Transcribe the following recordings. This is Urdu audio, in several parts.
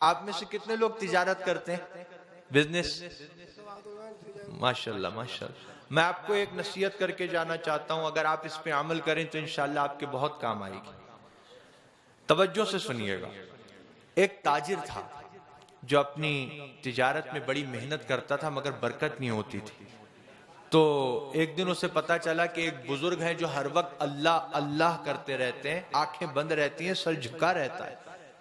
آپ میں سے کتنے لوگ تجارت کرتے ہیں، بزنس؟ ماشاءاللہ ماشاءاللہ۔ میں آپ کو ایک نصیحت کر کے جانا چاہتا ہوں، اگر آپ اس پہ عمل کریں تو انشاءاللہ آپ کے بہت کام آئے گی۔ توجہ سے سنیے گا۔ ایک تاجر تھا جو اپنی تجارت میں بڑی محنت کرتا تھا مگر برکت نہیں ہوتی تھی۔ تو ایک دن اسے پتا چلا کہ ایک بزرگ ہے جو ہر وقت اللہ اللہ کرتے رہتے ہیں، آنکھیں بند رہتی ہیں، سر جھکا رہتا ہے۔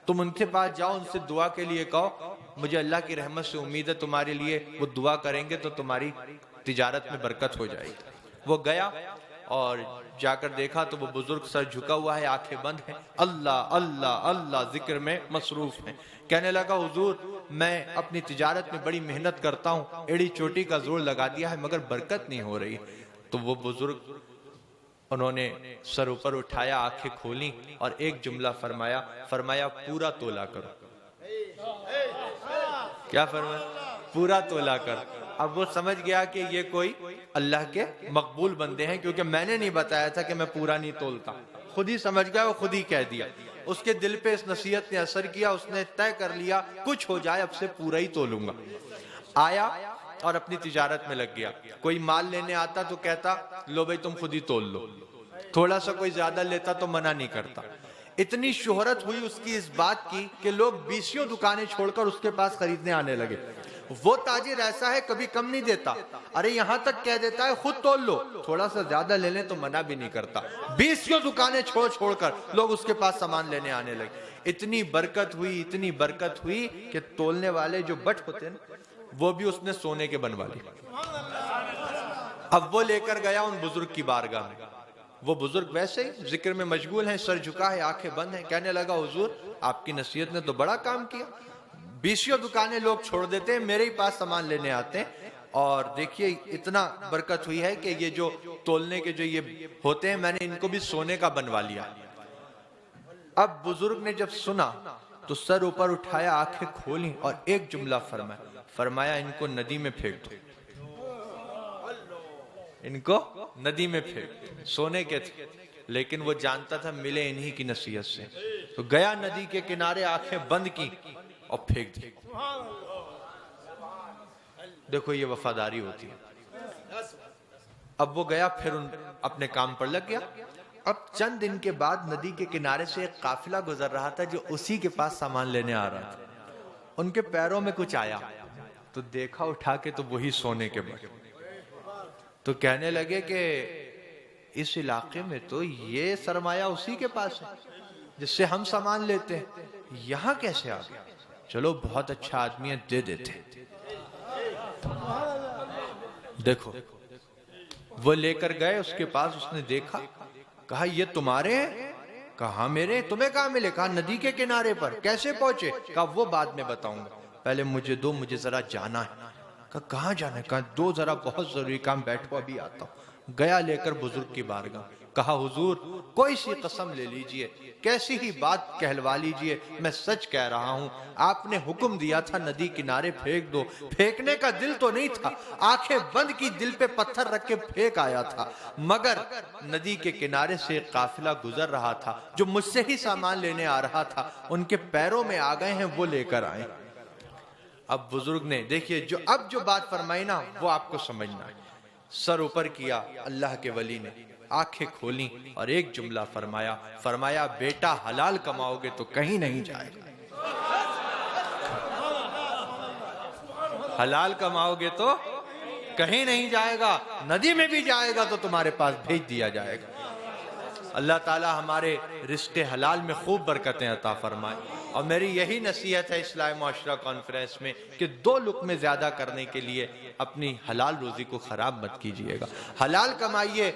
تم ان کے پاس جاؤ، ان سے دعا کے لیے کہو مجھے اللہ کی رحمت سے امید ہے تمہارے لیے وہ دعا کریں گے تو تمہاری تجارت میں برکت ہو جائے گی۔ وہ گیا اور جا کر دیکھا تو وہ بزرگ سر جھکا ہوا ہے، آنکھیں بند ہیں، اللہ اللہ اللہ ذکر میں مصروف ہیں۔ کہنے لگا حضور میں اپنی تجارت میں بڑی محنت کرتا ہوں، ایڑی چوٹی کا زور لگا دیا ہے مگر برکت نہیں ہو رہی۔ تو وہ بزرگ انہوں نے سر اوپر اٹھایا، آنکھیں کھولیں اور ایک جملہ فرمایا پورا تولا کرو۔ کیا فرمایا؟ پورا تولا کر۔ اب وہ سمجھ گیا کہ یہ کوئی اللہ کے مقبول بندے ہیں، کیونکہ میں نے نہیں بتایا تھا کہ میں پورا نہیں تولتا، خود ہی سمجھ گیا، وہ خود ہی کہہ دیا۔ اس کے دل پہ اس نصیحت نے اثر کیا، اس نے طے کر لیا کچھ ہو جائے اب سے پورا ہی تولوں گا۔ آیا اور اپنی تجارت میں لگ گیا۔ کوئی مال لینے آتا تو کہتا لو بھائی تم خود ہی تول لو، تھوڑا سا کوئی زیادہ لیتا تو منع نہیں کرتا۔ اتنی شہرت ہوئی اس کی اس بات کی کہ لوگ 20 دکانیں چھوڑ کر اس کے پاس خریدنے آنے لگے۔ وہ تاجر ایسا ہے کبھی کم نہیں دیتا، ارے یہاں تک کہہ دیتا ہے خود تول لو، تھوڑا سا زیادہ لے لیں تو منع بھی نہیں کرتا۔ 20 دکانیں چھوڑ کر لوگ اس کے پاس سامان لینے آنے لگے۔ اتنی برکت ہوئی کہ تولنے والے جو بٹ ہوتے ہیں وہ بھی اس نے سونے کے بنوا لیے۔ اب وہ لے کر گیا ان بزرگ کی بارگاہ میں۔ وہ بزرگ ویسے ہی ذکر میں مشغول ہیں، سر جھکا ہے، آنکھیں بند ہیں۔ کہنے لگا حضور آپ کی نصیحت نے تو بڑا کام کیا، 20 دکانیں لوگ چھوڑ دیتے ہیں، میرے ہی پاس سامان لینے آتے ہیں، اور دیکھیے اتنا برکت ہوئی ہے کہ یہ جو تولنے کے جو یہ ہوتے ہیں میں نے ان کو بھی سونے کا بنوا لیا۔ اب بزرگ نے جب سنا تو سر اوپر اٹھایا، آنکھیں کھولیں اور ایک جملہ فرمایا ان کو ندی میں پھینک دو، ان کو ندی میں پھینک۔ سونے کے تھے لیکن وہ جانتا تھا ملے انہی کی نصیحت سے، تو گیا ندی کے کنارے، آنکھیں بند کی اور پھینک دی۔ دیکھو یہ وفاداری ہوتی ہے۔ اب وہ گیا پھر اپنے کام پر لگ گیا۔ اب چند دن کے بعد ندی کے کنارے سے ایک قافلہ گزر رہا تھا جو اسی کے پاس سامان لینے آ رہا تھا۔ ان کے پیروں میں کچھ آیا تو دیکھا اٹھا کے تو وہی سونے کے بٹ۔ تو کہنے لگے کہ اس علاقے میں تو یہ سرمایہ اسی کے پاس ہے جس سے ہم سامان لیتے ہیں، یہاں کیسے آ گیا؟ چلو بہت اچھا آدمی ہے، دے دیتے۔ دیکھو وہ لے کر گئے اس کے پاس، اس نے دیکھا، کہا یہ تمہارے ہیں؟ کہا میرے، تمہیں کہاں ملے؟ کہا ندی کے کنارے پر۔ کیسے پہنچے؟ کہا وہ بعد میں بتاؤں گا، پہلے مجھے دو، مجھے ذرا جانا ہے۔ کہا کہاں جانا ہے؟ کہا دو ذرا بہت ضروری کام، بیٹھو ابھی آتا ہوں۔ گیا لے کر بزرگ کی بارگاہ، کہا حضور کوئی سی قسم لے لیجئے، کیسی ہی بات کہلوا لیجئے، میں سچ کہہ رہا ہوں، آپ نے حکم دیا تھا ندی کنارے پھینک دو، پھینکنے کا دل تو نہیں تھا، آنکھیں بند کی، دل پہ پتھر رکھ کے پھینک آیا تھا، مگر ندی کے کنارے سے ایک قافلہ گزر رہا تھا جو مجھ سے ہی سامان لینے آ رہا تھا، ان کے پیروں میں آ گئے ہیں، وہ لے کر آئے۔ اب بزرگ نے دیکھیے اب جو بات فرمائی نا وہ آپ کو سمجھنا ہے۔ سر اوپر کیا اللہ کے ولی نے، آنکھیں کھولیں اور ایک جملہ فرمایا بیٹا حلال کماؤ گے تو کہیں نہیں جائے گا، حلال کماؤ گے تو کہیں نہیں جائے گا، ندی میں بھی جائے گا تو تمہارے پاس بھیج دیا جائے گا۔ اللہ تعالی ہمارے رزق حلال میں خوب برکتیں عطا فرمائے۔ اور میری یہی نصیحت ہے اصلاح معاشرہ کانفرنس میں کہ 2 لقمے زیادہ کرنے کے لیے اپنی حلال روزی کو خراب مت کیجیے گا، حلال کمائیے۔